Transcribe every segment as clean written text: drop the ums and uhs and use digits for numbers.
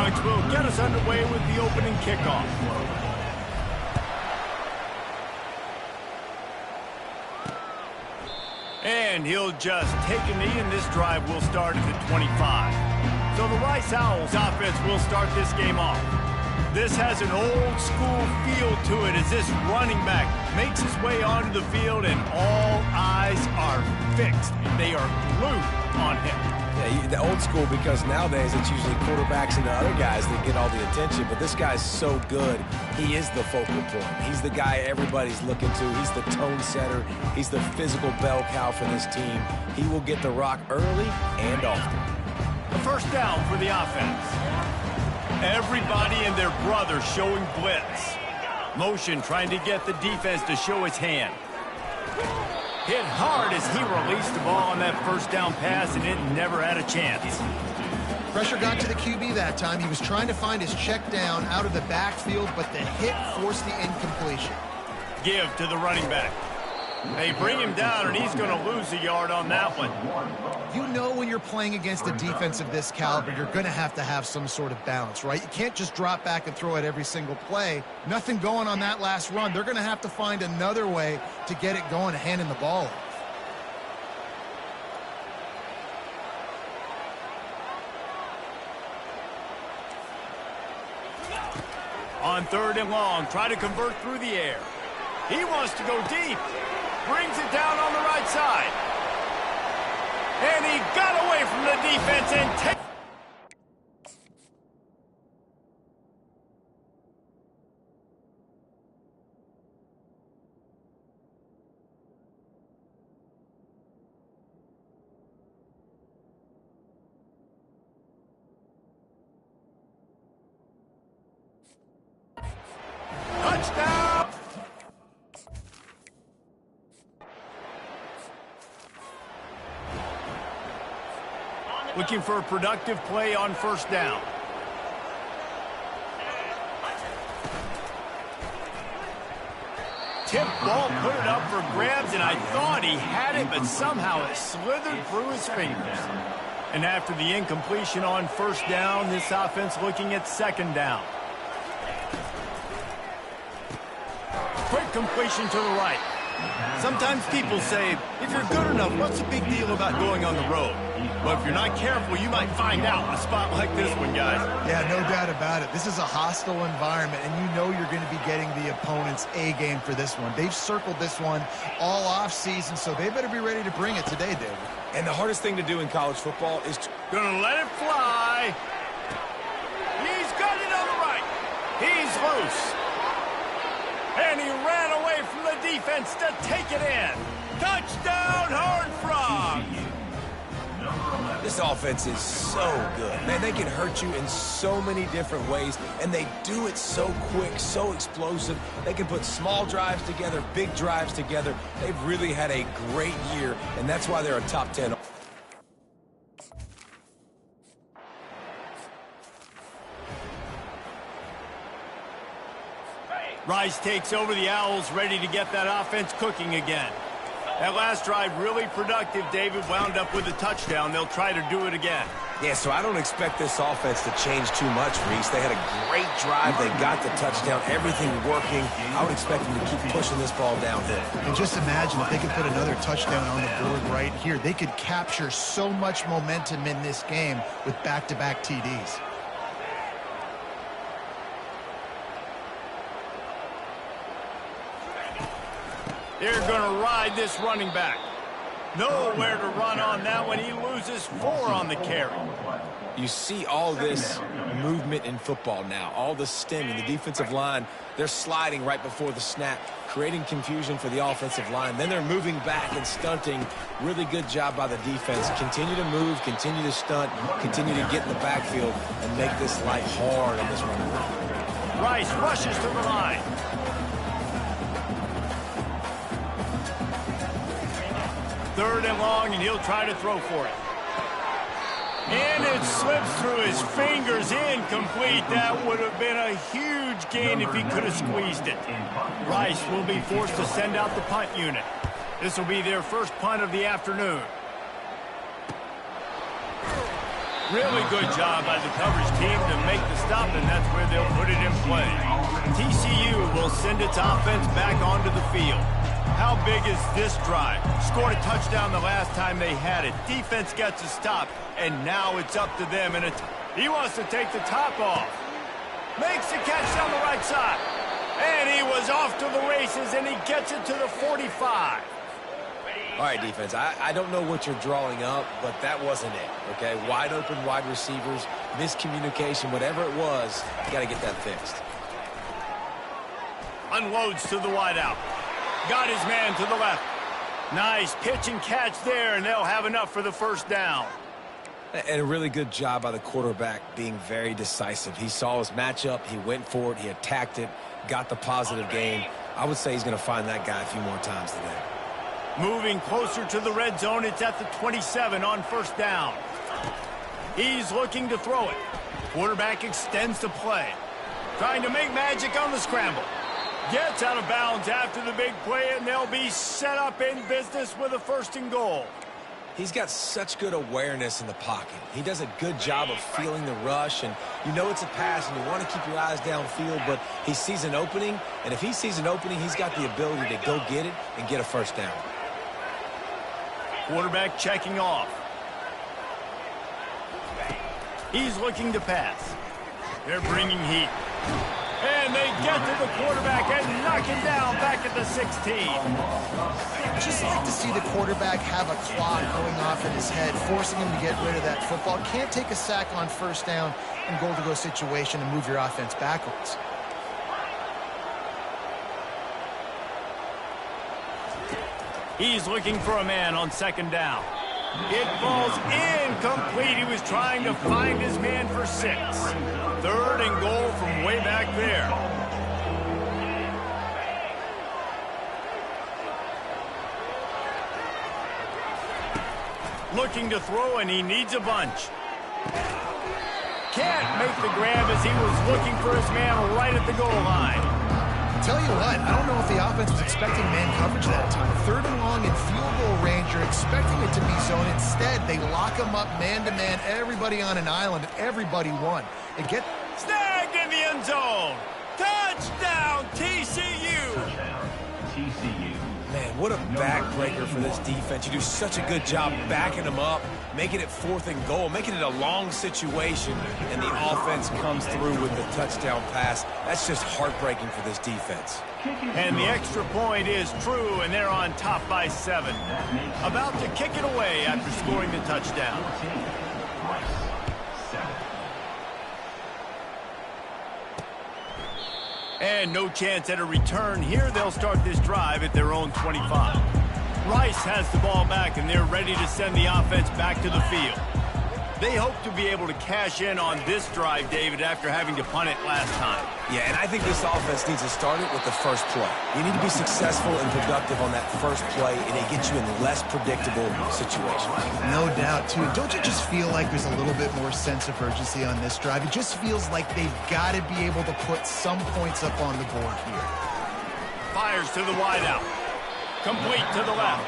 points will get us underway with the opening kickoff. And he'll just take a knee, and this drive will start at the 25. So the Rice Owls offense will start this game off. This has an old-school feel to it as this running back makes his way onto the field, and all eyes are fixed. They are glued on him. Yeah, the old school, because nowadays it's usually quarterbacks and the other guys that get all the attention, but this guy's so good. He is the focal point. He's the guy everybody's looking to. He's the tone setter. He's the physical bell cow for this team. He will get the rock early and often. The first down for the offense. Everybody and their brother showing blitz. Motion trying to get the defense to show his hand. Hit hard as he released the ball on that first down pass, and it never had a chance. Pressure got to the QB that time. He was trying to find his check down out of the backfield, but the hit forced the incompletion. Give to the running back. They bring him down, and he's going to lose a yard on that one. You know when you're playing against a defense of this caliber, you're going to have some sort of balance, right? You can't just drop back and throw it every single play. Nothing going on that last run. They're going to have to find another way to get it going, handing the ball off. On 3rd and long, try to convert through the air. He wants to go deep. Brings it down on the right side. And he got away from the defense and takes... Touchdown! Looking for a productive play on 1st down. Tip ball, put it up for grabs, and I thought he had it, but somehow it slithered through his fingers. And after the incompletion on 1st down, this offense looking at 2nd down. Quick completion to the right. Sometimes people say, if you're good enough, what's the big deal about going on the road? Well, if you're not careful, you might find out in a spot like this one, guys. Yeah, no doubt about it. This is a hostile environment, and you know you're going to be getting the opponent's A-game for this one. They've circled this one all off-season, so they better be ready to bring it today, David. And the hardest thing to do in college football is to... Gonna let it fly. He's got it on the right. He's loose. And he ran away from the defense to take it in. Touchdown, Horned Frogs! This offense is so good. Man, they can hurt you in so many different ways, and they do it so quick, so explosive. They can put small drives together, big drives together. They've really had a great year, and that's why they're a top 10. Rice takes over the Owls, ready to get that offense cooking again. That last drive really productive. David wound up with a touchdown. They'll try to do it again. Yeah, so I don't expect this offense to change too much, Reese. They had a great drive. They got the touchdown. Everything working. I would expect them to keep pushing this ball downhill. And just imagine if they could put another touchdown on the board right here. They could capture so much momentum in this game with back-to-back TDs. They're going to ride this running back. Nowhere to run on that one. He loses 4 on the carry. You see all this movement in football now, all the stemming, the defensive line, they're sliding right before the snap, creating confusion for the offensive line. Then they're moving back and stunting. Really good job by the defense. Continue to move, continue to stunt, continue to get in the backfield and make this life hard on this running back. Rice rushes to the line. Third and long, and he'll try to throw for it. And it slips through his fingers, incomplete. That would have been a huge gain if he could have squeezed it. Rice will be forced to send out the punt unit. This will be their first punt of the afternoon. Really good job by the coverage team to make the stop, and that's where they'll put it in play. TCU will send its offense back onto the field. How big is this drive? Scored a touchdown the last time they had it. Defense gets a stop, and now it's up to them. He wants to take the top off. Makes the catch down the right side. And he was off to the races, and he gets it to the 45. All right, defense, I don't know what you're drawing up, but that wasn't it, okay? Wide open wide receivers, miscommunication, whatever it was, you got to get that fixed. Unloads to the wideout. Got his man to the left. Nice pitch and catch there, and they'll have enough for the first down. And a really good job by the quarterback being very decisive. He saw his matchup, he went for it, he attacked it, got the positive gain. I would say he's going to find that guy a few more times today. Moving closer to the red zone, it's at the 27 on first down. He's looking to throw it. Quarterback extends the play. Trying to make magic on the scramble. Gets out of bounds after the big play, and they'll be set up in business with a 1st and goal. He's got such good awareness in the pocket. He does a good job of feeling the rush, and you know it's a pass, and you want to keep your eyes downfield, but he sees an opening, and if he sees an opening, he's got the ability to go get it and get a 1st down. Quarterback checking off. He's looking to pass. They're bringing heat. And they get to the quarterback and knock him down back at the 16. Just like to see the quarterback have a clock going off in his head, forcing him to get rid of that football. Can't take a sack on 1st down and goal-to-go situation and move your offense backwards. He's looking for a man on 2nd down. It falls incomplete. He was trying to find his man for 6. 3rd and goal from way back there. Looking to throw, and he needs a bunch. Can't make the grab as he was looking for his man right at the goal line. Tell you what, I don't know if the offense was expecting man coverage that time. 3rd and long in field goal range, you're expecting it to be zone. Instead, they lock him up man-to-man, everybody on an island, and everybody won. And get snagged in the end zone. Touchdown, TCU. Man, what a backbreaker for this defense. You do such a good job backing them up, making it 4th and goal, making it a long situation, and the offense comes through with the touchdown pass. That's just heartbreaking for this defense. And the extra point is true, and they're on top by 7. About to kick it away after scoring the touchdown. And no chance at a return here. They'll start this drive at their own 25. Rice has the ball back, and they're ready to send the offense back to the field. They hope to be able to cash in on this drive, David, after having to punt it last time. Yeah, and I think this offense needs to start it with the first play. You need to be successful and productive on that first play, and it gets you in less predictable situations. No doubt, too. Don't you just feel like there's a little bit more sense of urgency on this drive? It just feels like they've got to be able to put some points up on the board here. Fires to the wideout. Complete to the left.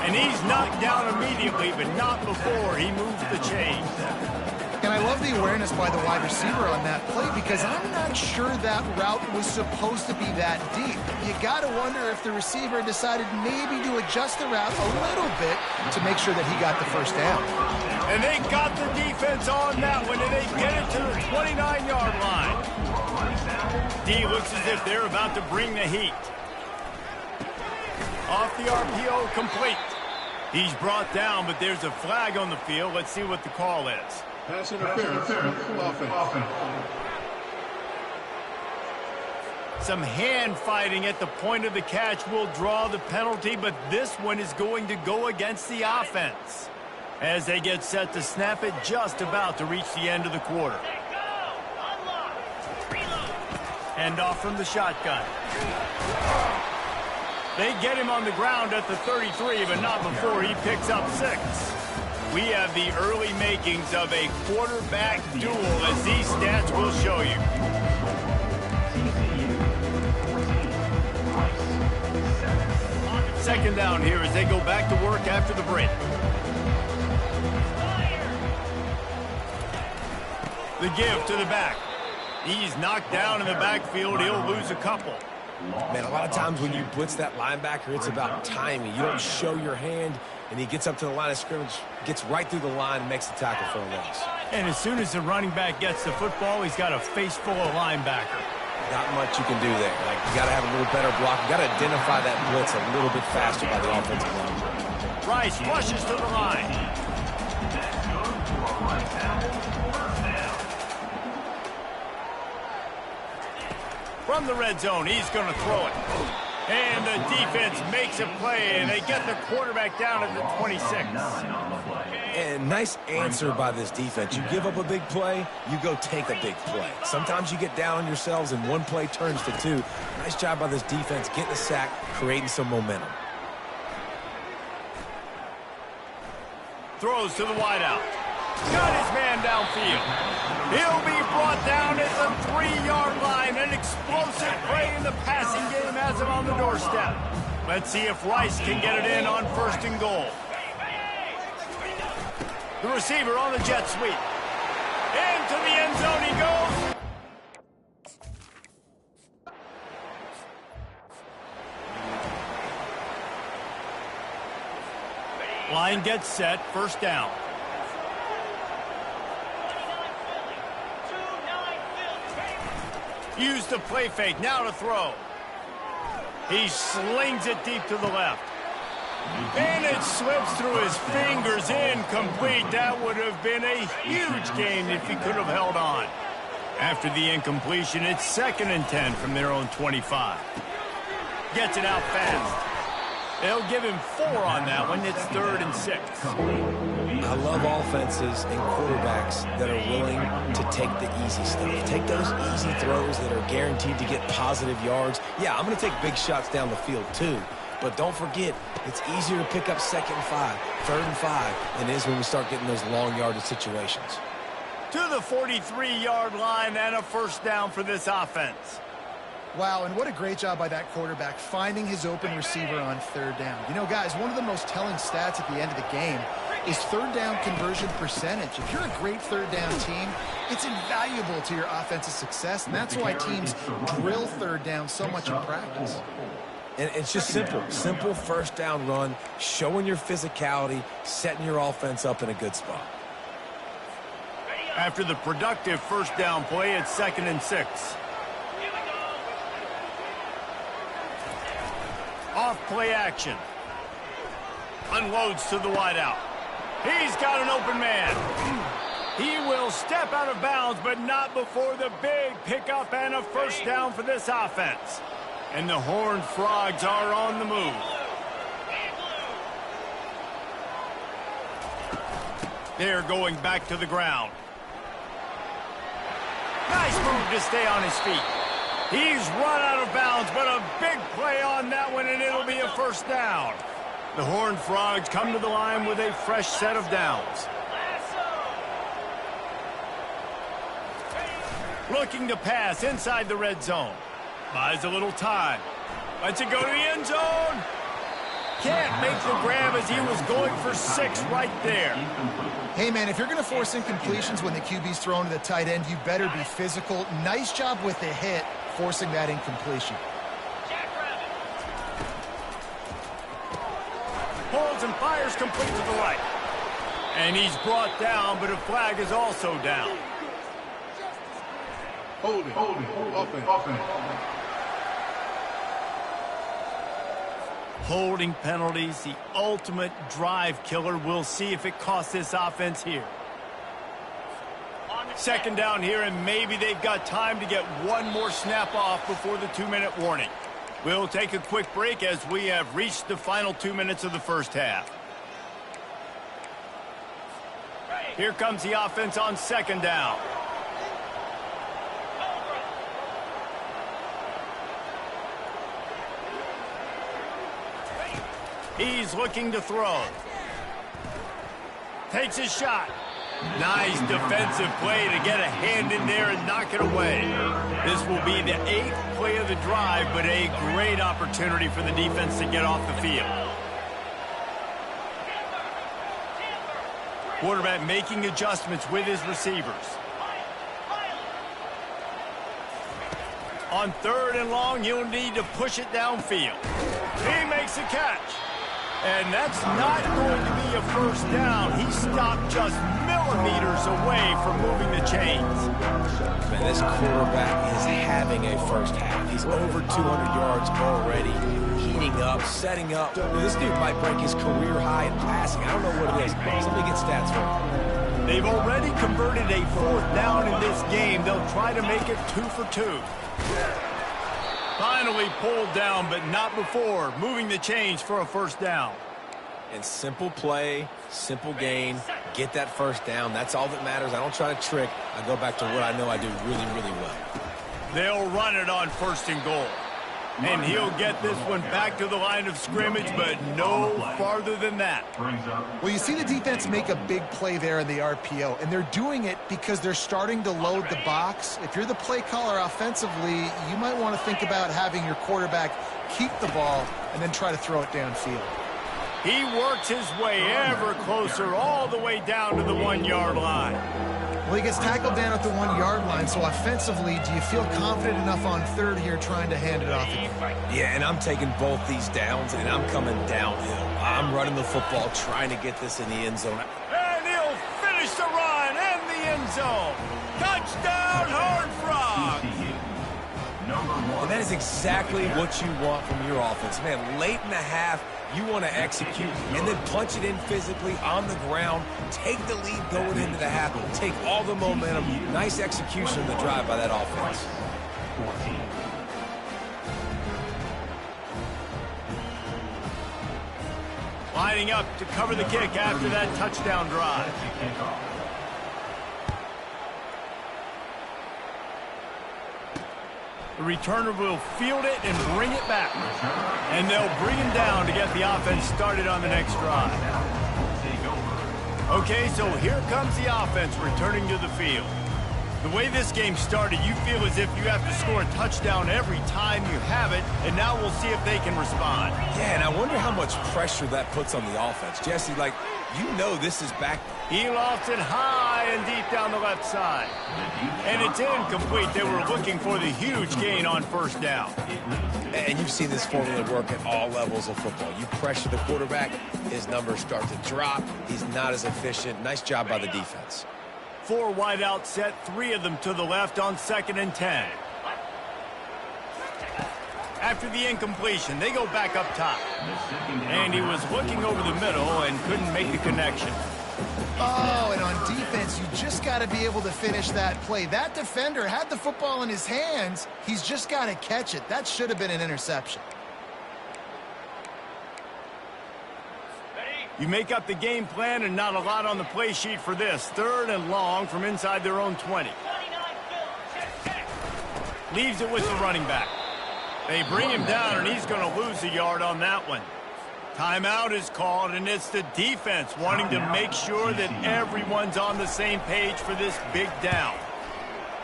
And he's knocked down immediately, but not before he moves the chain. And I love the awareness by the wide receiver on that play, because I'm not sure that route was supposed to be that deep. You got to wonder if the receiver decided maybe to adjust the route a little bit to make sure that he got the 1st down. And they got the defense on that one, and they get it to the 29-yard line. D looks as if they're about to bring the heat. Off the RPO, complete. He's brought down, but there's a flag on the field. Let's see what the call is. Pass interference. Offense. Some hand fighting at the point of the catch will draw the penalty, but this one is going to go against the offense as they get set to snap it, just about to reach the end of the quarter. Hand off from the shotgun. They get him on the ground at the 33, but not before he picks up 6. We have the early makings of a quarterback duel, as these stats will show you. Second down here as they go back to work after the break. The give to the back. He's knocked down in the backfield. He'll lose a couple. Man, a lot of times when you blitz that linebacker, it's about timing. You don't show your hand, and he gets up to the line of scrimmage, gets right through the line, and makes the tackle for a loss. And as soon as the running back gets the football, he's got a face full of linebacker. Not much you can do there. Like, you got to have a little better block. You got to identify that blitz a little bit faster by the offensive line. Rice rushes to the line. From the red zone, he's going to throw it. And the defense makes a play, and they get the quarterback down at the 26. And nice answer by this defense. You give up a big play, you go take a big play. Sometimes you get down on yourselves and one play turns to two. Nice job by this defense getting a sack, creating some momentum. Throws to the wideout. Got his man downfield. He'll be brought down at the 3-yard line. An explosive play in the passing game has him on the doorstep. Let's see if Rice can get it in on 1st and goal. The receiver on the jet sweep. Into the end zone he goes. Line gets set. 1st down. Use the play fake. Now to throw. He slings it deep to the left. And it slips through his fingers, incomplete. That would have been a huge gain if he could have held on. After the incompletion, it's 2nd and 10 from their own 25. Gets it out fast. They'll give him 4 on that one. It's 3rd and 6. I love offenses and quarterbacks that are willing to take the easy stuff. Take those easy throws that are guaranteed to get positive yards. Yeah, I'm going to take big shots down the field too. But don't forget, it's easier to pick up 2nd and 5, 3rd and 5 than it is when we start getting those long yardage situations. To the 43-yard line and a 1st down for this offense. Wow, and what a great job by that quarterback finding his open receiver on 3rd down. You know, guys, one of the most telling stats at the end of the game is 3rd down conversion percentage. If you're a great 3rd down team, it's invaluable to your offensive success, and that's why teams drill 3rd down so much in practice. And it's just simple 1st down run, showing your physicality, setting your offense up in a good spot. After the productive 1st down play, it's 2nd and 6. Off play action. Unloads to the wideout. He's got an open man. He will step out of bounds, but not before the big pickup and a 1st down for this offense. And the Horned Frogs are on the move. They're going back to the ground. Nice move to stay on his feet. He's run out of bounds, but a big play on that one, and it'll be a 1st down. The Horned Frogs come to the line with a fresh set of downs. Looking to pass inside the red zone. Buys a little time. Lets it go to the end zone. Can't make the grab as he was going for 6 right there. Hey, man, if you're going to force incompletions when the QB's thrown to the tight end, you better be physical. Nice job with the hit, forcing that incompletion. Holds and fires complete to the right. And he's brought down, but a flag is also down. Holding, offense. Holding penalties, the ultimate drive killer. We'll see if it costs this offense here. 2nd down here, and maybe they've got time to get one more snap off before the 2-minute warning. We'll take a quick break as we have reached the final 2 minutes of the 1st half. Here comes the offense on 2nd down. He's looking to throw. Takes his shot. Nice defensive play to get a hand in there and knock it away. This will be the 8th play of the drive, but a great opportunity for the defense to get off the field. Quarterback making adjustments with his receivers. On 3rd and long, you'll need to push it downfield. He makes a catch. And that's not going to be a first down. He stopped just millimeters away from moving the chains. Man, this quarterback is having a first half. He's over 200 yards already, heating up, setting up. This dude might break his career high in passing. I don't know what it is. Somebody get stats for him. They've already converted a 4th down in this game. They'll try to make it 2 for 2. Finally pulled down, but not before moving the chains for a first down. And simple play, simple gain, get that first down. That's all that matters. I don't try to trick. I go back to what I know I do really, really well. They'll run it on 1st and goal. And he'll get this one back to the line of scrimmage, but no farther than that. Well, you see the defense make a big play there in the RPO, and they're doing it because they're starting to load the box. If you're the play caller offensively, you might want to think about having your quarterback keep the ball and then try to throw it downfield. He works his way ever closer all the way down to the 1-yard line. Well, he gets tackled down at the 1-yard line, so offensively, do you feel confident enough on 3rd here trying to hand it off again? Yeah, and I'm taking both these downs, and I'm coming downhill. I'm running the football, trying to get this in the end zone. And he'll finish the run in the end zone. Touchdown, Horned Frogs! And that is exactly what you want from your offense. Man, late in the half, you want to execute and then punch it in physically on the ground, take the lead going into the half, take all the momentum. Nice execution of the drive by that offense. Lining up to cover the kick after that touchdown drive. The returner will field it and bring it back. And they'll bring him down to get the offense started on the next drive. Okay, so here comes the offense returning to the field. The way this game started, you feel as if you have to score a touchdown every time you have it, and now we'll see if they can respond. Yeah, and I wonder how much pressure that puts on the offense. Jesse, like, you know this is back. He lofts it high and deep down the left side. And it's incomplete. They were looking for the huge gain on 1st down. And you've seen this formula work at all levels of football. You pressure the quarterback, his numbers start to drop. He's not as efficient. Nice job by the defense. 4 wide out set, 3 of them to the left on 2nd and 10. After the incompletion, they go back up top. And he was looking over the middle and couldn't make the connection. Oh, and on defense, you just got to be able to finish that play. That defender had the football in his hands. He's just got to catch it. That should have been an interception. You make up the game plan and not a lot on the play sheet for this. 3rd and long from inside their own 20. Leaves it with the running back. They bring him down, and he's going to lose a yard on that one. Timeout is called, and it's the defense wanting to make sure that everyone's on the same page for this big down.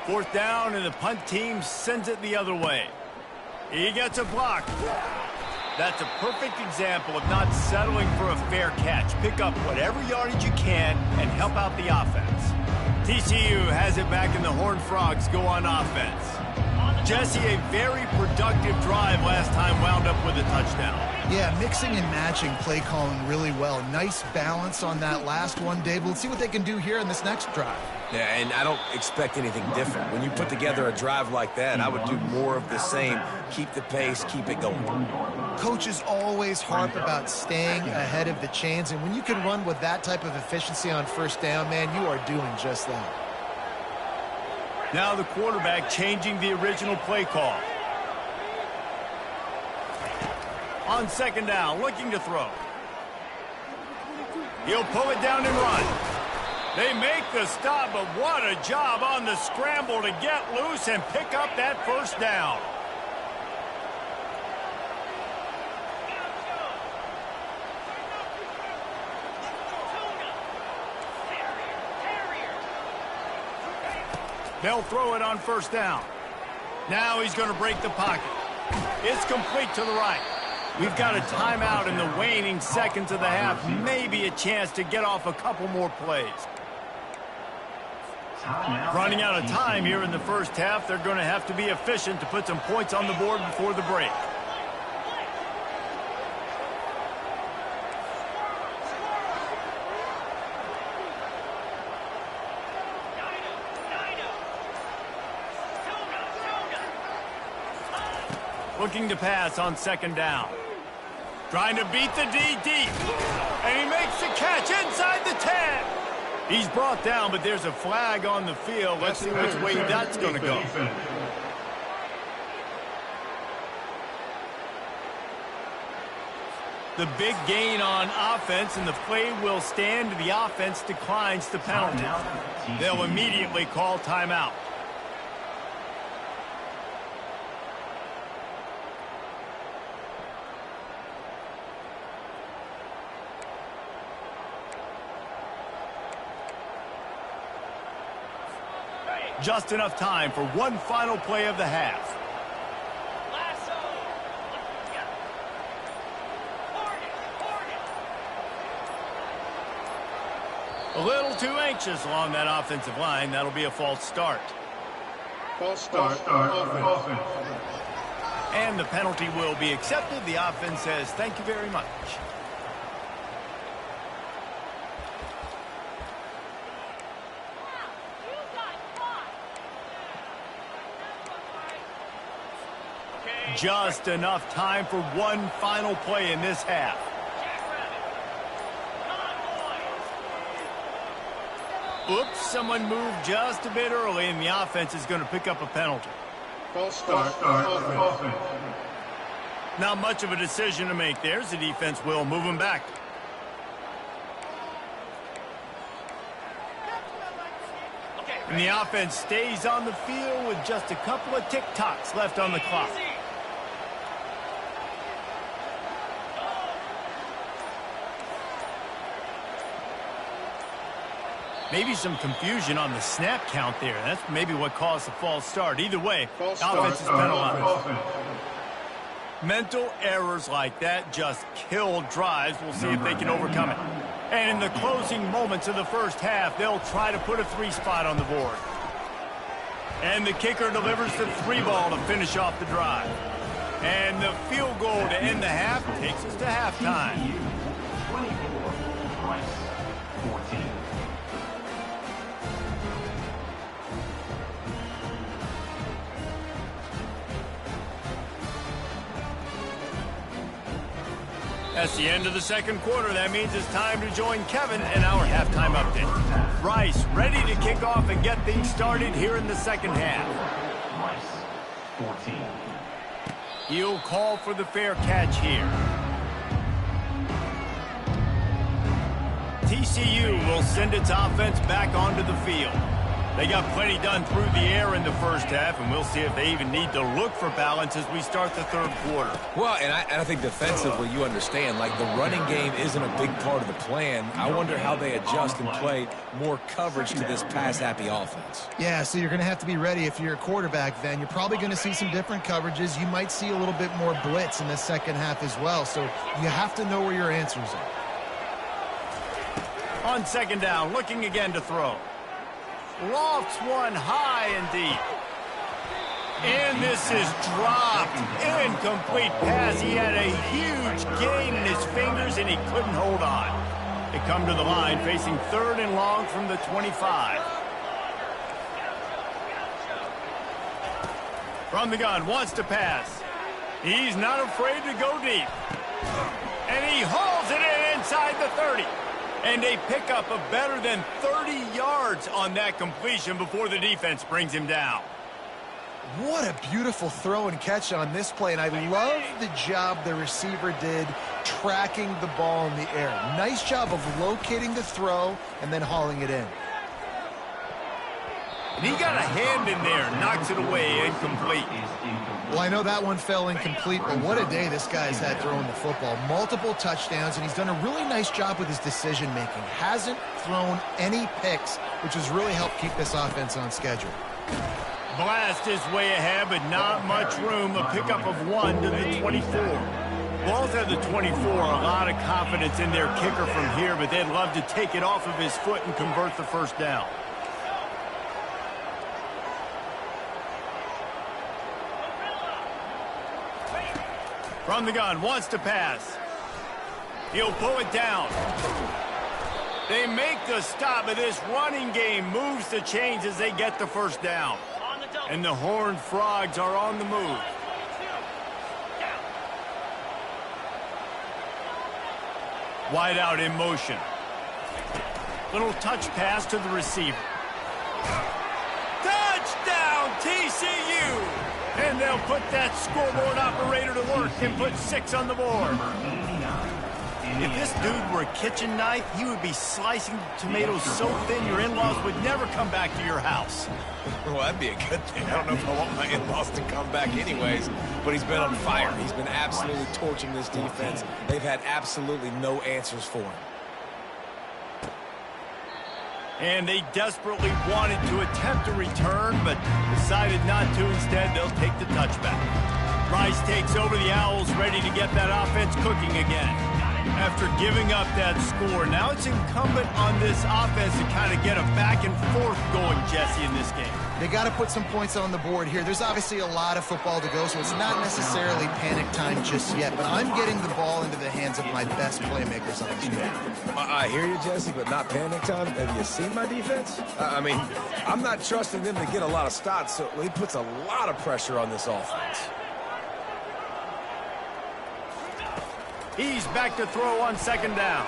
4th down, and the punt team sends it the other way. He gets a block. That's a perfect example of not settling for a fair catch. Pick up whatever yardage you can and help out the offense. TCU has it back, and the Horned Frogs go on offense. Jesse, a very productive drive last time wound up with a touchdown. Yeah, mixing and matching play calling really well. Nice balance on that last one, Dave. Let's see what they can do here in this next drive. Yeah, and I don't expect anything different. When you put together a drive like that, I would do more of the same. Keep the pace, keep it going. Coaches always harp about staying ahead of the chains, and when you can run with that type of efficiency on 1st down, man, you are doing just that. Now the quarterback changing the original play call. On 2nd down, looking to throw. He'll pull it down and run. They make the stop, but what a job on the scramble to get loose and pick up that 1st down. They'll throw it on 1st down. Now he's going to break the pocket. It's complete to the right. We've got a timeout in the waning seconds of the half. Maybe a chance to get off a couple more plays. Running out of time here in the first half, they're going to have to be efficient to put some points on the board before the break. Looking to pass on second down. Trying to beat the D deep. And he makes the catch inside the 10. He's brought down, but there's a flag on the field. Let's see which way that's going to go. The big gain on offense, and the play will stand. The offense declines the penalty. They'll immediately call timeout. Just enough time for one final play of the half. A little too anxious along that offensive line. That'll be a false start. False start. Offense. And the penalty will be accepted. The offense says, thank you very much. Just enough time for one final play in this half. Oops, someone moved just a bit early, and the offense is going to pick up a penalty. False start. Offense. Not much of a decision to make there. The defense will move him back. And the offense stays on the field with just a couple of tick-tocks left on the clock. Maybe some confusion on the snap count there. That's maybe what caused the false start. Either way, offense is penalized. Mental errors like that just kill drives. We'll see if they can overcome it. And in the closing moments of the first half, they'll try to put a 3 spot on the board. And the kicker delivers the 3 ball to finish off the drive. And the field goal to end the half takes us to halftime. 24, Rice, 14. That's the end of the second quarter. That means it's time to join Kevin in our halftime update. Rice ready to kick off and get things started here in the second half. Rice, 14. He'll call for the fair catch here. TCU will send its offense back onto the field. They got plenty done through the air in the first half, and we'll see if they even need to look for balance as we start the third quarter. Well, and I think defensively, you understand, like the running game isn't a big part of the plan. I wonder how they adjust and play more coverage to this pass-happy offense. Yeah, so you're going to have to be ready if you're a quarterback then. You're probably going to see some different coverages. You might see a little bit more blitz in the second half as well, so you have to know where your answers are. On second down, looking again to throw. Lofts one high and deep. And this is dropped. Incomplete pass. He had a huge gain in his fingers, and he couldn't hold on. They come to the line, facing 3rd and long from the 25. From the gun, wants to pass. He's not afraid to go deep. And he hauls it in inside the 30. And a pickup of better than 30 yards on that completion before the defense brings him down. What a beautiful throw and catch on this play, and I love the job the receiver did tracking the ball in the air. Nice job of locating the throw and then hauling it in. And he got a hand in there, knocks it away, incomplete. Well, I know that one fell incomplete, but what a day this guy's had throwing the football. Multiple touchdowns, and he's done a really nice job with his decision-making. Hasn't thrown any picks, which has really helped keep this offense on schedule. Blast is way ahead, but not much room. A pickup of 1 to the 24. Balls at the 24, a lot of confidence in their kicker from here, but they'd love to take it off of his foot and convert the first down. From the gun, wants to pass. He'll pull it down. They make the stop, but this running game moves the chains as they get the first down. And the Horned Frogs are on the move. Wide out in motion. Little touch pass to the receiver. Touchdown, TCU! And they'll put that scoreboard operator to work and put 6 on the board. If this dude were a kitchen knife, he would be slicing tomatoes so thin your in-laws would never come back to your house. Well, that'd be a good thing. I don't know if I want my in-laws to come back anyways, but he's been on fire. He's been absolutely torching this defense. They've had absolutely no answers for him. And they desperately wanted to attempt a return, but decided not to. Instead, they'll take the touchback. Rice takes over the Owls, ready to get that offense cooking again. After giving up that score, now it's incumbent on this offense to kind of get a back and forth going, Jesse, in this game. They got to put some points on the board here. There's obviously a lot of football to go, so it's not necessarily panic time just yet, but I'm getting the ball into the hands of my best playmakers on this game. I hear you, Jesse, but not panic time. Have you seen my defense? I mean, I'm not trusting them to get a lot of stops, so he puts a lot of pressure on this offense. He's back to throw on second down.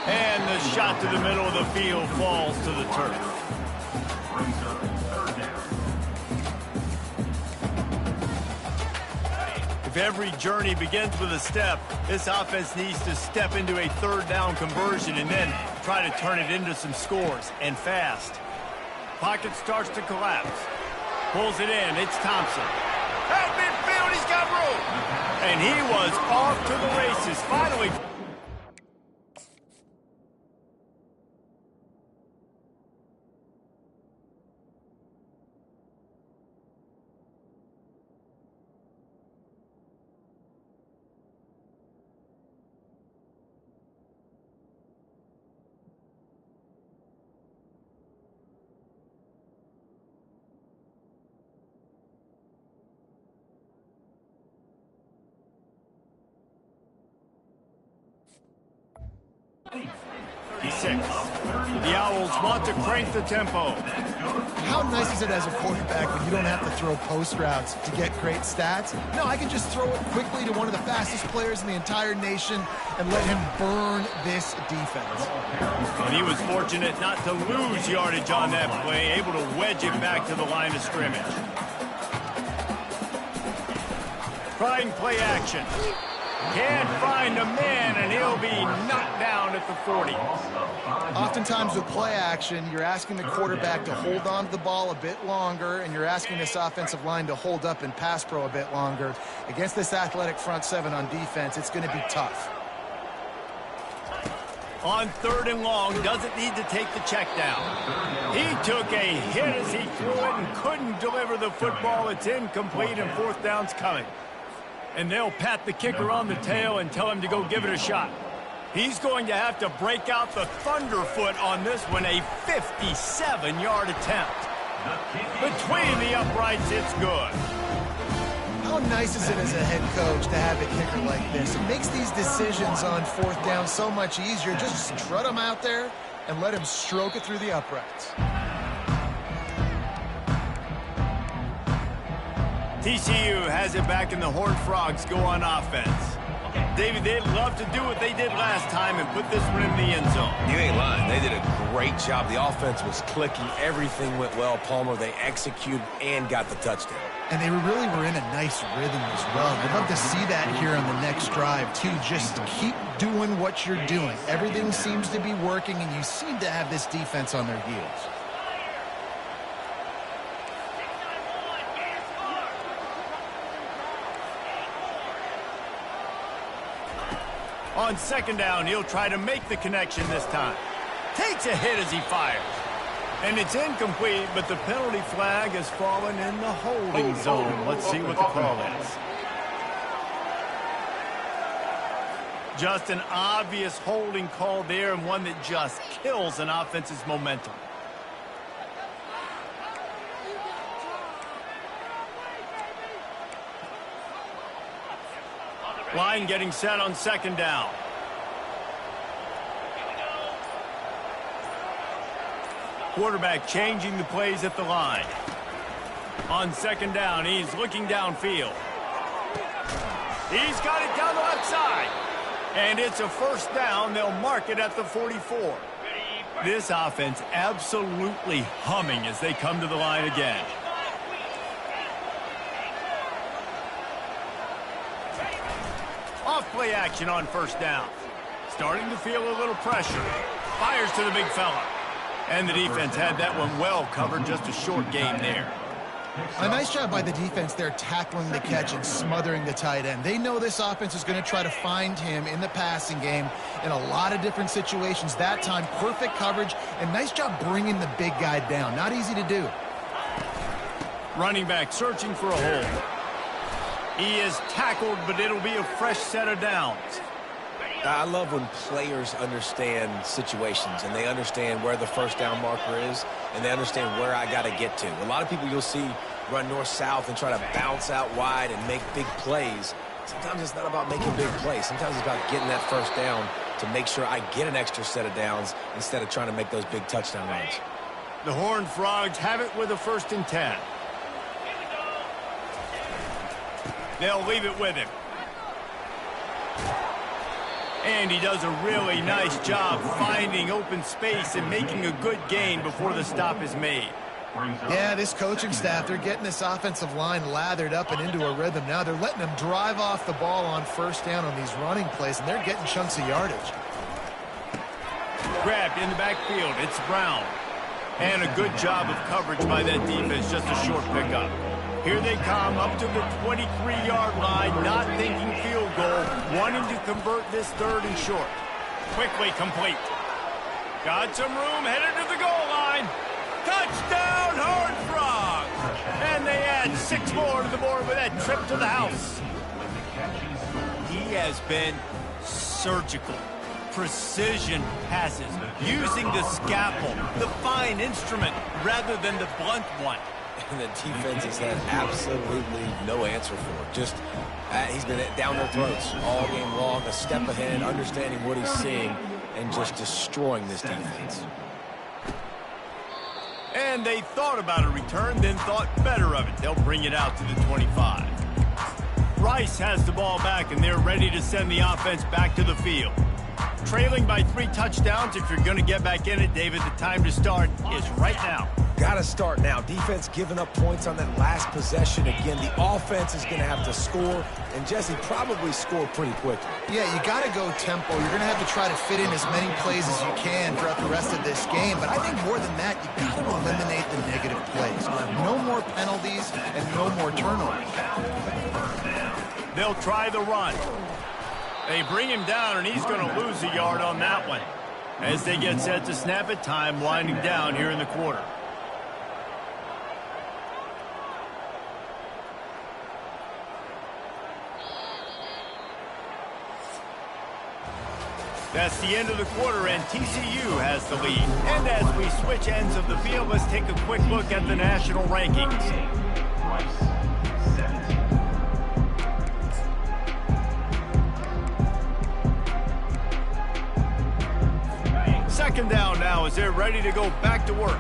And the shot to the middle of the field falls to the turf. If every journey begins with a step, this offense needs to step into a third down conversion and then try to turn it into some scores, and fast. Pocket starts to collapse. Pulls it in. It's Thompson. At midfield, he's got room. And he was off to the races. Finally. The Owls want to crank the tempo. How nice is it as a quarterback when you don't have to throw post routes to get great stats? No, I can just throw it quickly to one of the fastest players in the entire nation and let him burn this defense. And he was fortunate not to lose yardage on that play, able to wedge it back to the line of scrimmage. Trying play action. Can't find a man, and he'll be knocked down at the 40. Oftentimes with play action, you're asking the quarterback to hold on to the ball a bit longer, and you're asking this offensive line to hold up in pass pro a bit longer. Against this athletic front seven on defense, it's going to be tough. On third and long, doesn't need to take the check down. He took a hit as he threw it and couldn't deliver the football. It's incomplete, and fourth down's coming. And they'll pat the kicker on the tail and tell him to go give it a shot. He's going to have to break out the thunderfoot on this one, a 57-yard attempt. Between the uprights, it's good. How nice is it as a head coach to have a kicker like this? It makes these decisions on fourth down so much easier. Just strut him out there and let him stroke it through the uprights. TCU has it back, and the Horned Frogs go on offense. David, they'd love to do what they did last time and put this one in the end zone. You ain't lying. They did a great job. The offense was clicking. Everything went well, Palmer. They executed and got the touchdown. And they really were in a nice rhythm as well. I'd love to see that here on the next drive, too. Just keep doing what you're doing. Everything seems to be working, and you seem to have this defense on their heels. On second down, he'll try to make the connection this time. Takes a hit as he fires. And it's incomplete, but the penalty flag has fallen in the holding zone. Let's see what the call is. Just an obvious holding call there, and one that just kills an offense's momentum. Line getting set on second down. Quarterback changing the plays at the line. On second down, he's looking downfield. He's got it down the left side. And it's a first down. They'll mark it at the 44. This offense absolutely humming as they come to the line again. Off play action on first down. Starting to feel a little pressure. Fires to the big fella. And the defense had that one well covered. Just a short game there. A nice job by the defense there tackling the catch and smothering the tight end. They know this offense is going to try to find him in the passing game in a lot of different situations. That time, perfect coverage and nice job bringing the big guy down. Not easy to do. Running back searching for a hole. He is tackled, but it'll be a fresh set of downs. I love when players understand situations and they understand where the first down marker is and they understand where I got to get to. A lot of people you'll see run north-south and try to bounce out wide and make big plays. Sometimes it's not about making big plays. Sometimes it's about getting that first down to make sure I get an extra set of downs instead of trying to make those big touchdown runs. The Horned Frogs have it with a 1st and 10. They'll leave it with him. And he does a really nice job finding open space and making a good gain before the stop is made. Yeah, this coaching staff, they're getting this offensive line lathered up and into a rhythm now. They're letting them drive off the ball on first down on these running plays, and they're getting chunks of yardage. Grabbed in the backfield. It's Brown. And a good job of coverage by that defense. Just a short pickup. Here they come up to the 23-yard line, not thinking field goal, wanting to convert this 3rd and short. Quickly complete. Got some room, headed to the goal line. Touchdown, Horned Frogs! And they add 6 more to the board with that trip to the house. He has been surgical. Precision passes, using the scalpel, the fine instrument, rather than the blunt one. And the defense has had absolutely no answer for it. Just, he's been down their throats all game long, a step ahead, understanding what he's seeing, and just destroying this defense. And they thought about a return, then thought better of it. They'll bring it out to the 25. Rice has the ball back, and they're ready to send the offense back to the field. Trailing by 3 touchdowns, if you're going to get back in it, David, the time to start is right now. Got to start now. Defense giving up points on that last possession. Again, the offense is going to have to score, and Jesse probably score pretty quickly. Yeah, you got to go tempo. You're going to have to try to fit in as many plays as you can throughout the rest of this game. But I think more than that, you got to eliminate the negative plays. No more penalties and no more turnovers. They'll try the run. They bring him down, and he's going to lose a yard on that one. As they get set to snap it, time winding down here in the quarter. That's the end of the quarter, and TCU has the lead. And as we switch ends of the field, let's take a quick look at the national rankings. Second down now as they're ready to go back to work.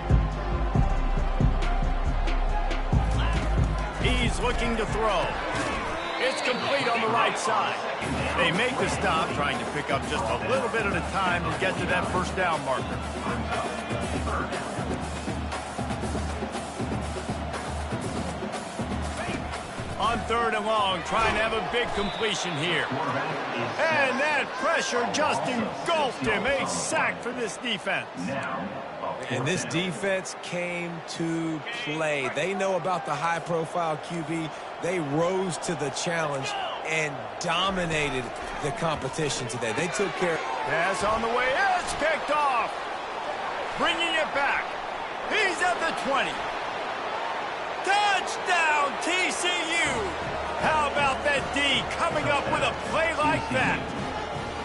He's looking to throw. It's complete on the right side. They make the stop, trying to pick up just a little bit at a time to get to that first down marker. On 3rd and long, trying to have a big completion here. And that pressure just engulfed him. A sack for this defense. And this defense came to play. They know about the high-profile QB. They rose to the challenge and dominated the competition today. They took care. Pass on the way. It's picked off. Bringing it back. He's at the 20. Touchdown, TCU. How about that D coming up with a play like that?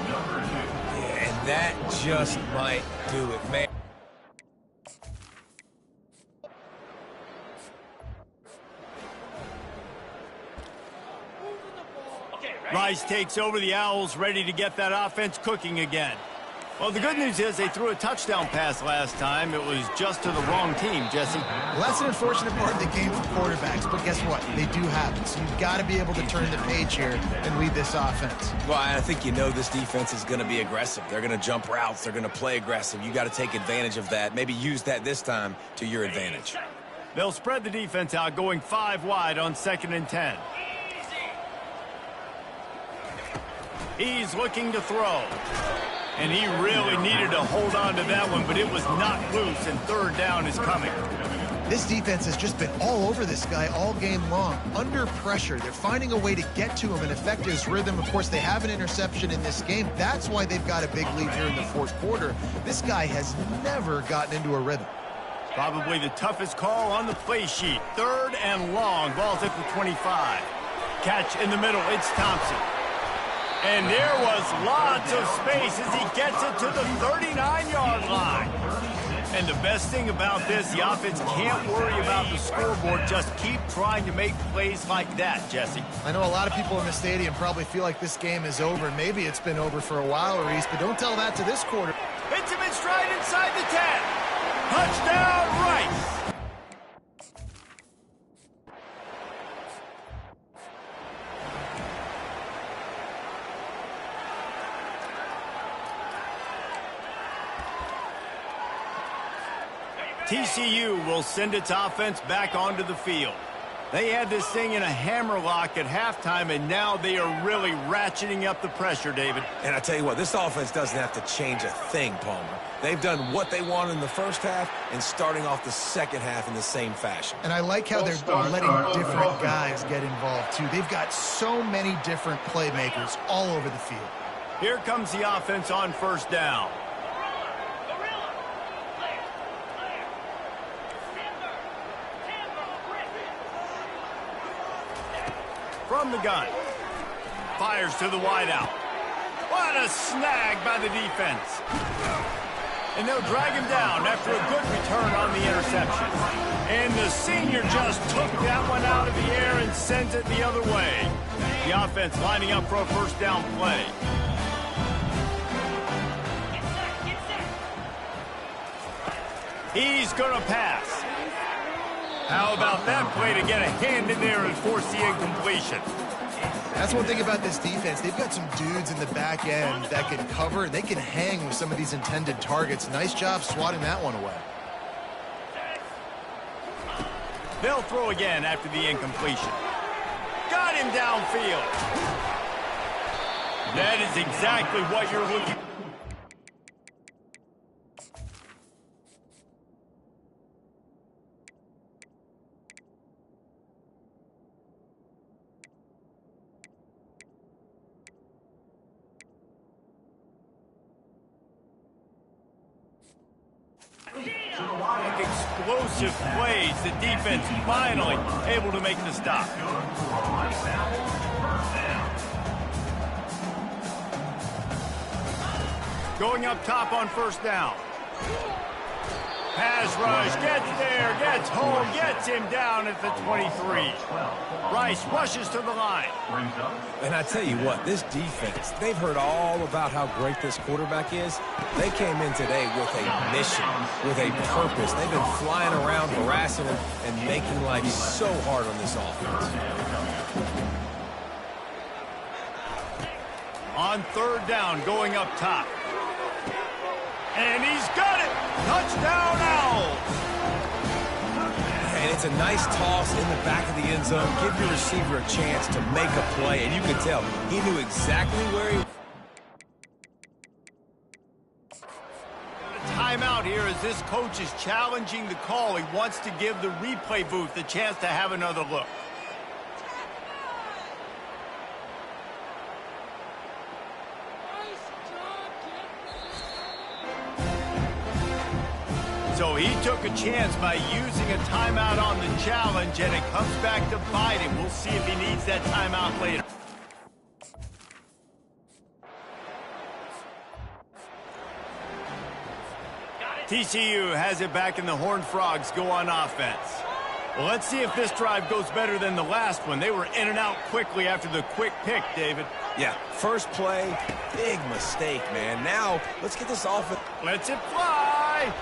Yeah, and that just might do it, man. Rice Rice takes over. The Owls ready to get that offense cooking again. Well, the good news is they threw a touchdown pass last time. It was just to the wrong team, Jesse. Well, that's an unfortunate part of the game for quarterbacks, but guess what? They do happen, so you've got to be able to turn the page here and lead this offense. Well, I think you know this defense is going to be aggressive. They're going to jump routes. They're going to play aggressive. You got to take advantage of that. Maybe use that this time to your advantage. They'll spread the defense out, going 5 wide on 2nd and 10. He's looking to throw. And he really needed to hold on to that one, but it was knocked loose, and 3rd down is coming. This defense has just been all over this guy all game long. Under pressure, they're finding a way to get to him and affect his rhythm. Of course, they have an interception in this game. That's why they've got a big lead here in the 4th quarter. This guy has never gotten into a rhythm. Probably the toughest call on the play sheet. 3rd and long. Ball's at the 25. Catch in the middle. It's Thompson. And there was lots of space as he gets it to the 39-yard line. And the best thing about this, the offense can't worry about the scoreboard. Just keep trying to make plays like that, Jesse. I know a lot of people in the stadium probably feel like this game is over. Maybe it's been over for a while, Reese, but don't tell that to this quarter. Hits him in stride inside the 10. Touchdown, Rice. TCU will send its offense back onto the field. They had this thing in a hammerlock at halftime, and now they are really ratcheting up the pressure, David. And I tell you what, this offense doesn't have to change a thing, Palmer. They've done what they wanted in the first half and starting off the second half in the same fashion. And I like how they're letting different guys get involved, too. They've got so many different playmakers all over the field. Here comes the offense on 1st down. From the gun. Fires to the wideout. What a snag by the defense. And they'll drag him down after a good return on the interception. And the senior just took that one out of the air and sent it the other way. The offense lining up for a 1st down play. He's going to pass. How about that play to get a hand in there and force the incompletion? That's one thing about this defense. They've got some dudes in the back end that can cover. They can hang with some of these intended targets. Nice job swatting that one away. They'll throw again after the incompletion. Got him downfield. That is exactly what you're looking for. Explosive plays. The defense finally able to make the stop. Going up top on 1st down. Pass rush, gets there, gets home, gets him down at the 23. Rice rushes to the line. And I tell you what, this defense, they've heard all about how great this quarterback is. They came in today with a mission, with a purpose. They've been flying around, harassing him, and making life so hard on this offense. On 3rd down, going up top. And he's got it! Touchdown, Owls! And it's a nice toss in the back of the end zone. Give your receiver a chance to make a play, and you can tell he knew exactly where he was. Timeout here as this coach is challenging the call. He wants to give the replay booth the chance to have another look. So he took a chance by using a timeout on the challenge, and it comes back to bite him. We'll see if he needs that timeout later. TCU has it back, and the Horned Frogs go on offense. Well, let's see if this drive goes better than the last one. They were in and out quickly after the quick pick, David. Yeah, first play, big mistake, man. Now, let's get this offense. Lets it fly.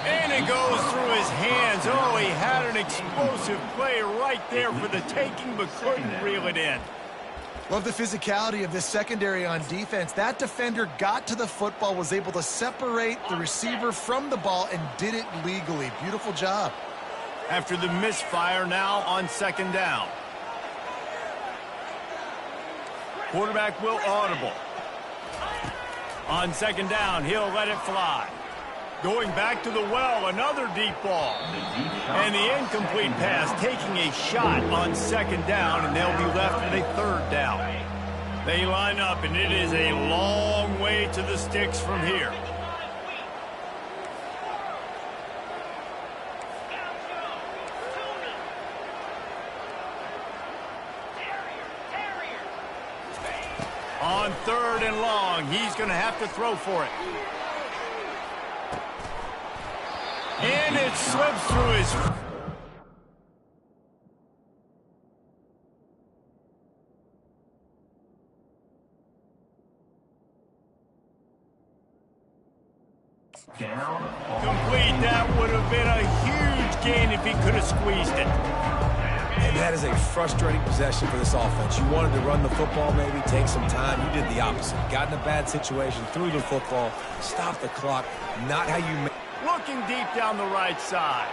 And it goes through his hands. Oh, he had an explosive play right there for the taking, but couldn't reel it in. Love the physicality of this secondary on defense. That defender got to the football, was able to separate the receiver from the ball, and did it legally. Beautiful job. After the misfire, now on second down. Quarterback will audible. On second down, he'll let it fly. Going back to the well, another deep ball. And the incomplete pass, taking a shot on second down, and they'll be left with a third down. They line up, and it is a long way to the sticks from here. On third and long, he's going to have to throw for it. And it slips through his... Down. Complete. That would have been a huge gain if he could have squeezed it. And that is a frustrating possession for this offense. You wanted to run the football, maybe take some time. You did the opposite. Got in a bad situation, threw the football, stopped the clock. Not how you... Looking deep down the right side.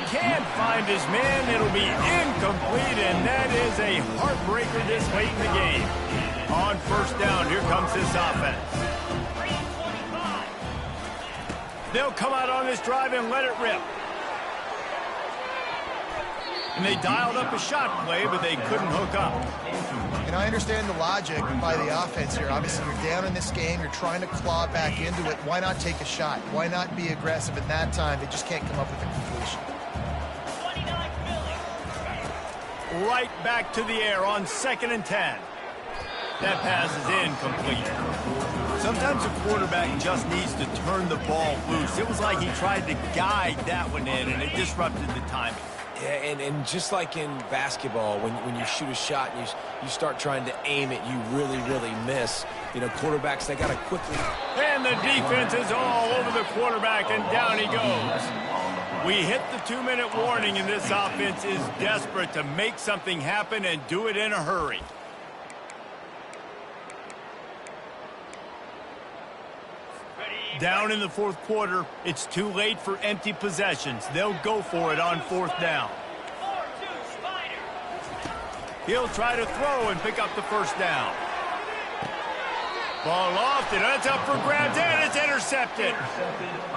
Can't find his man. It'll be incomplete, and that is a heartbreaker this late in the game. On first down, here comes this offense. They'll come out on this drive and let it rip. And they dialed up a shot play, but they couldn't hook up. And I understand the logic by the offense here. Obviously, you're down in this game. You're trying to claw back into it. Why not take a shot? Why not be aggressive in that time? They just can't come up with a completion. Right back to the air on 2nd and 10. That pass is incomplete. Sometimes a quarterback just needs to turn the ball loose. It was like he tried to guide that one in, and it disrupted the timing. Yeah, and just like in basketball, when you shoot a shot and you start trying to aim it, you really, really miss. You know, quarterbacks, they got to quickly... And the defense is all over the quarterback, and down he goes. We hit the 2-minute warning, and this offense is desperate to make something happen and do it in a hurry. Down in the fourth quarter, it's too late for empty possessions. They'll go for it on fourth down. He'll try to throw and pick up the first down. Ball lofted, that's up for grabs, and it's intercepted.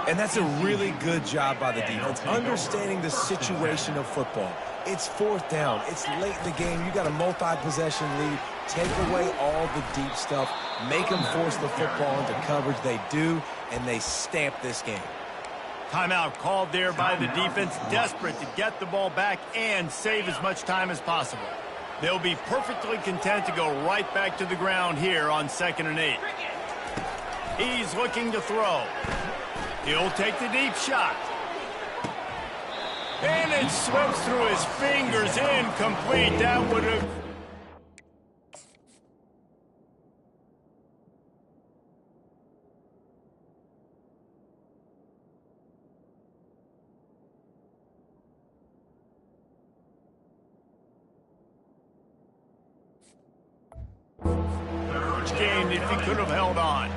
And that's a really good job by the defense, understanding the situation of football. It's fourth down. It's late in the game. You got a multi-possession lead. Take away all the deep stuff. Make them force the football into coverage. They do, and they stamp this game. Timeout called there by the defense, desperate to get the ball back and save as much time as possible. They'll be perfectly content to go right back to the ground here on 2nd and 8. He's looking to throw. He'll take the deep shot. And it slips through his fingers, incomplete. That would have... Gained if he could have held on.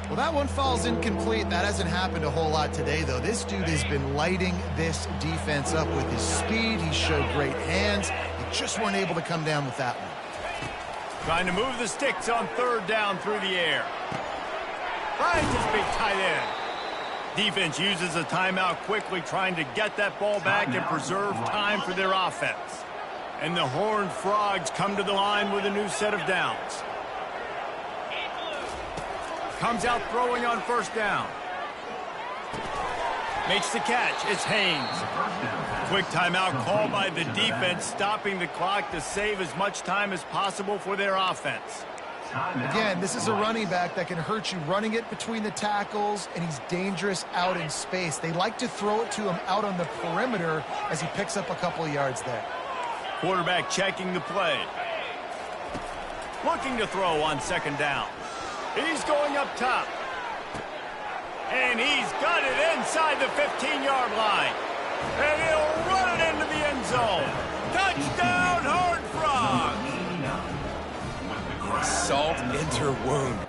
Well, that one falls incomplete. That hasn't happened a whole lot today, though. This dude has been lighting this defense up with his speed. He showed great hands. They just weren't able to come down with that one. Trying to move the sticks on third down through the air. Finds his big tight end. Defense uses a timeout quickly, trying to get that ball back and preserve time for their offense. And the Horned Frogs come to the line with a new set of downs. Comes out throwing on first down. Makes the catch. It's Haynes. Quick timeout call by the defense, stopping the clock to save as much time as possible for their offense. Again, this is a running back that can hurt you running it between the tackles, and he's dangerous out in space. They like to throw it to him out on the perimeter as he picks up a couple of yards there. Quarterback checking the play. Looking to throw on second down. He's going up top. And he's got it inside the 15-yard line. And he'll run it into the end zone. Touchdown, Horned Frogs! Salt enter wound.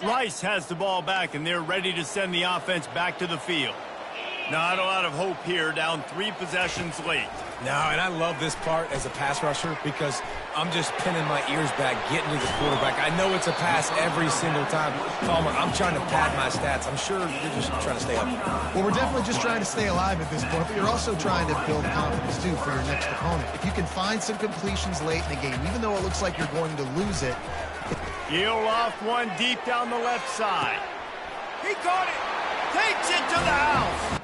Rice has the ball back, and they're ready to send the offense back to the field. Not a lot of hope here, down 3 possessions late. No, and I love this part as a pass rusher because I'm just pinning my ears back, getting to the quarterback. I know it's a pass every single time. Palmer, I'm trying to pad my stats. I'm sure you're just trying to stay up. Well, we're definitely just trying to stay alive at this point, but you're also trying to build confidence, too, for your next opponent. If you can find some completions late in the game, even though it looks like you're going to lose it. He'll loft one deep down the left side. He caught it. Takes it to the house.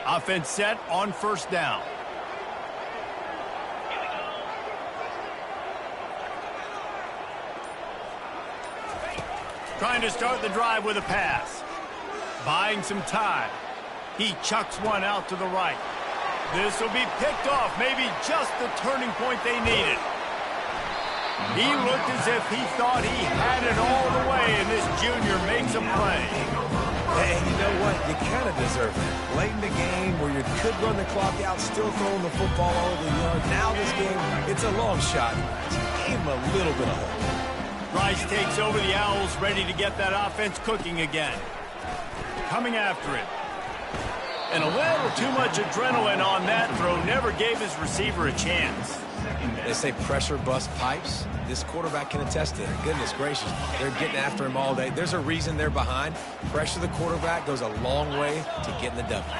Offense set on first down. Trying to start the drive with a pass. Buying some time. He chucks one out to the right. This will be picked off. Maybe just the turning point they needed. He looked as if he thought he had it all the way, and this junior makes a play. Hey, you know what? You kind of deserve it. Late in the game where you could run the clock out, still throwing the football all over the yard. Now this game, it's a long shot. Gave him a little bit of hope. Rice takes over the Owls, ready to get that offense cooking again. Coming after it. And a little too much adrenaline on that throw. Never gave his receiver a chance. They say pressure bust pipes. This quarterback can attest to it. Goodness gracious. They're getting after him all day. There's a reason they're behind. Pressure the quarterback goes a long way to getting the W.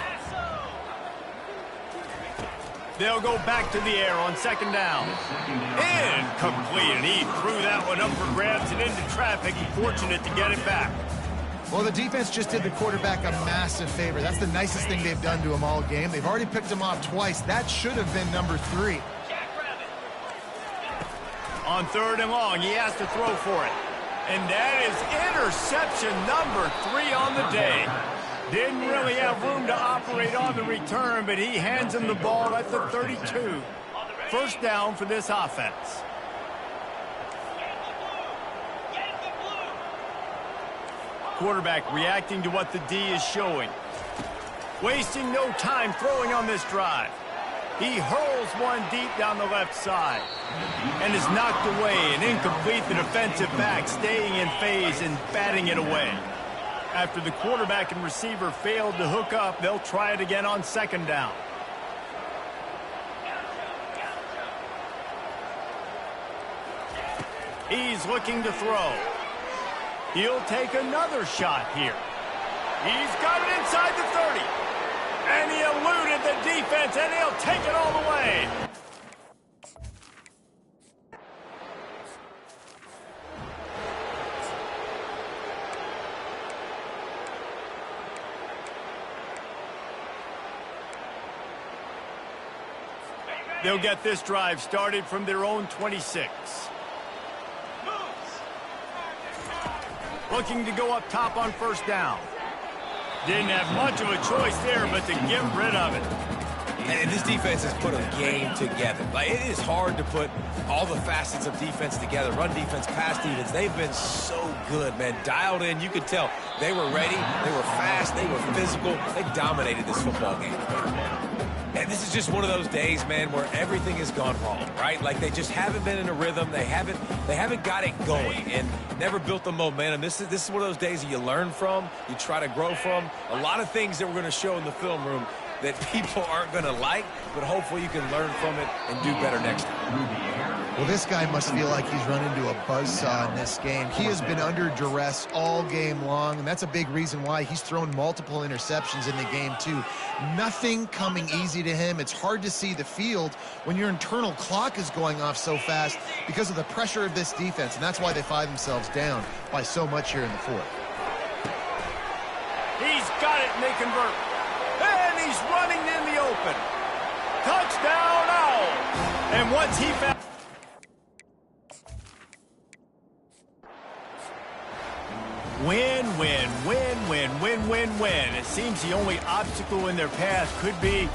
They'll go back to the air on second down. Incomplete, and he threw that one up for grabs and into traffic. Fortunate to get it back. Well, the defense just did the quarterback a massive favor. That's the nicest thing they've done to him all game. They've already picked him off twice. That should have been number 3. On third and long, he has to throw for it. And that is interception number 3 on the day. Didn't really have room to operate on the return, but he hands him the ball at the 32. First down for this offense. Quarterback reacting to what the D is showing. Wasting no time throwing on this drive. He hurls one deep down the left side and is knocked away and incomplete. The defensive back staying in phase and batting it away. After the quarterback and receiver failed to hook up, they'll try it again on second down. He's looking to throw. He'll take another shot here. He's got it inside the 30. And he eluded the defense, and he'll take it all the way. They'll get this drive started from their own 26. Looking to go up top on first down. Didn't have much of a choice there, but to get rid of it. And this defense has put a game together. Like, it is hard to put all the facets of defense together. Run defense, pass defense. They've been so good, man. Dialed in. You could tell they were ready. They were fast. They were physical. They dominated this football game. And this is just one of those days, man, where everything has gone wrong, right? Like, they just haven't been in a rhythm. They haven't got it going and never built the momentum. This is one of those days that you learn from, you try to grow from. A lot of things that we're going to show in the film room that people aren't going to like, but hopefully you can learn from it and do better next time. Well, this guy must feel like he's run into a buzzsaw in this game. He has been under duress all game long, and that's a big reason why he's thrown multiple interceptions in the game, too. Nothing coming easy to him. It's hard to see the field when your internal clock is going off so fast because of the pressure of this defense, and that's why they find themselves down by so much here in the fourth. He's got it, and they convert. And he's running in the open. Touchdown, Owls! And once he found... Win, win, win, win, win, win, win. It seems the only obstacle in their path could be